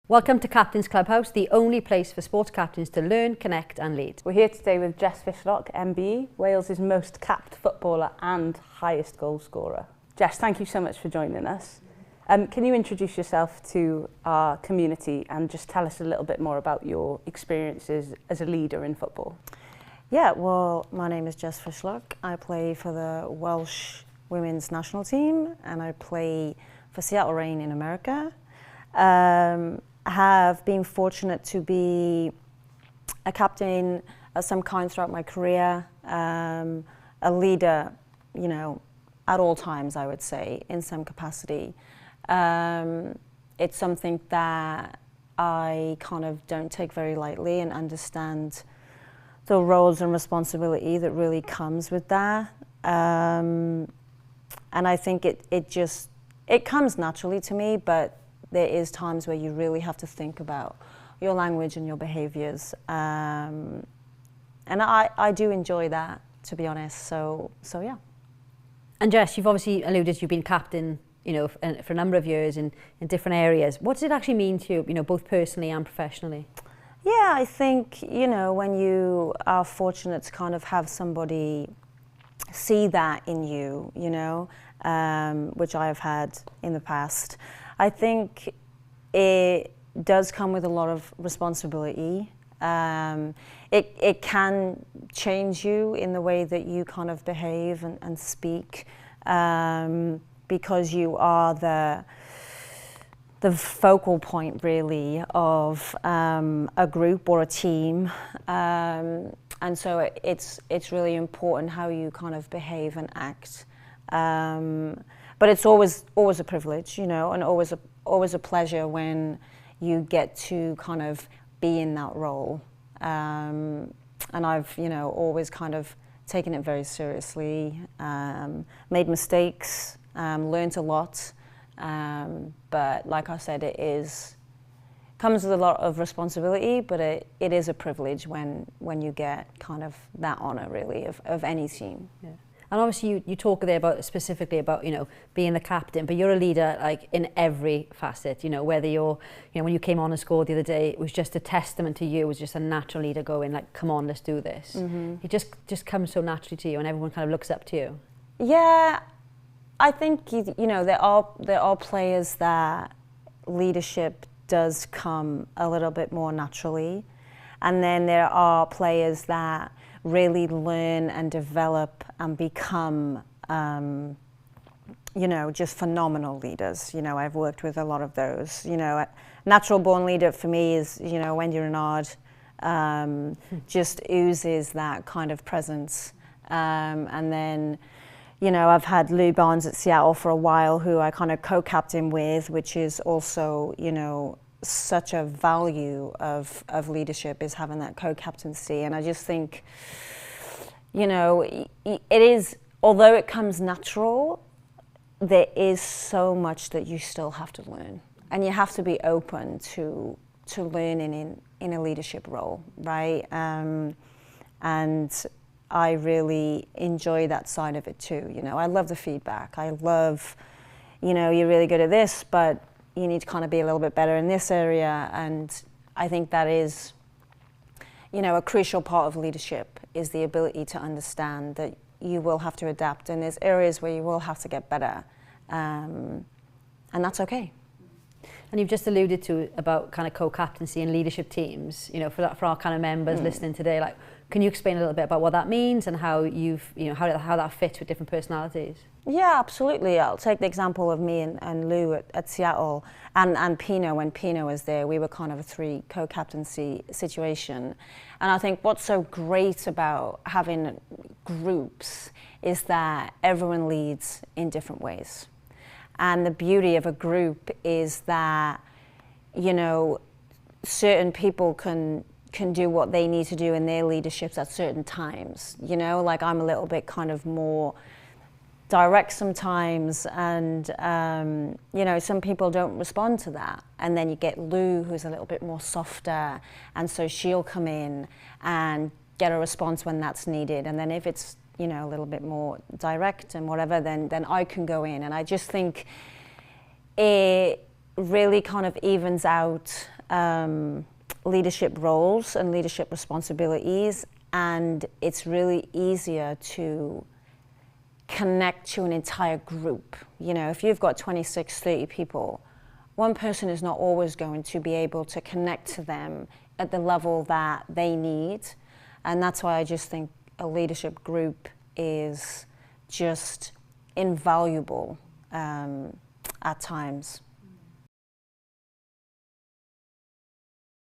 Welcome to Captain's Clubhouse, the only place for sports captains to learn, connect and lead. We're here today with Jess Fishlock MBE, Wales' most capped footballer and highest goal scorer. Jess, thank you so much for joining us. Can you introduce yourself to our community and just tell us a little bit more about your experiences as a leader in football? Yeah, well, my name is Jess Fishlock. I play for the Welsh women's national team and I play for Seattle Reign in America. I have been fortunate to be a captain of some kind throughout my career, a leader, you know, at all times, I would say, in some capacity. It's something that I kind of don't take very lightly and understand the roles and responsibility that really comes with that. And I think it comes naturally to me, but there is times where you really have to think about your language and your behaviours. And I do enjoy that, to be honest, so yeah. And Jess, you've obviously alluded you've been captain, you know, for a number of years in different areas. What does it actually mean to you, know, both personally and professionally? Yeah, I think, you know, when you are fortunate to kind of have somebody see that in you, you know, which I have had in the past, I think it does come with a lot of responsibility. It can change you in the way that you kind of behave and speak, because you are the focal point really of a group or a team, and so it's really important how you kind of behave and act. But it's always a privilege, you know, and always a pleasure when you get to kind of be in that role. And I've, you know, always kind of taken it very seriously, made mistakes, learned a lot. But like I said, comes with a lot of responsibility, but it is a privilege when you get kind of that honour really of any team. Yeah. And obviously you talk there specifically about, you know, being the captain, but you're a leader like in every facet, you know, whether you're, you know, when you came on and scored the other day, it was just a testament to you, it was just a natural leader going like, come on, let's do this. Mm-hmm. It just comes so naturally to you and everyone kind of looks up to you. Yeah, I think, you know, there are players that leadership does come a little bit more naturally. And then there are players that really learn and develop and become, you know, just phenomenal leaders. You know, I've worked with a lot of those. You know, a natural born leader for me is, you know, Wendy Renard, just oozes that kind of presence. And then, you know, I've had Lou Barnes at Seattle for a while, who I kind of co-captain with, which is also, you know, such a value of leadership, is having that co-captaincy. And I just think, you know, it is, although it comes natural, there is so much that you still have to learn. And you have to be open to learning in a leadership role, right? And I really enjoy that side of it too. You know, I love the feedback. I love, you know, you're really good at this, but you need to kind of be a little bit better in this area. And I think that is, you know, a crucial part of leadership, is the ability to understand that you will have to adapt and there's areas where you will have to get better. And that's okay. And you've just alluded to about kind of co-captaincy and leadership teams, you know, for our kind of members listening today, like, can you explain a little bit about what that means and how you've, you know, how that fits with different personalities? Yeah, absolutely. I'll take the example of me and Lou at Seattle and Pino. When Pino was there, we were kind of a 3 co-captaincy situation. And I think what's so great about having groups is that everyone leads in different ways. And the beauty of a group is that, you know, certain people can do what they need to do in their leaderships at certain times. You know, like I'm a little bit kind of more direct sometimes, and you know, some people don't respond to that. And then you get Lou, who's a little bit more softer, and so she'll come in and get a response when that's needed. And then if it's, you know, a little bit more direct and whatever, then I can go in. And I just think it really kind of evens out leadership roles and leadership responsibilities, and it's really easier to connect to an entire group. You know, if you've got 26, 30 people, one person is not always going to be able to connect to them at the level that they need. And that's why I just think a leadership group is just invaluable at times.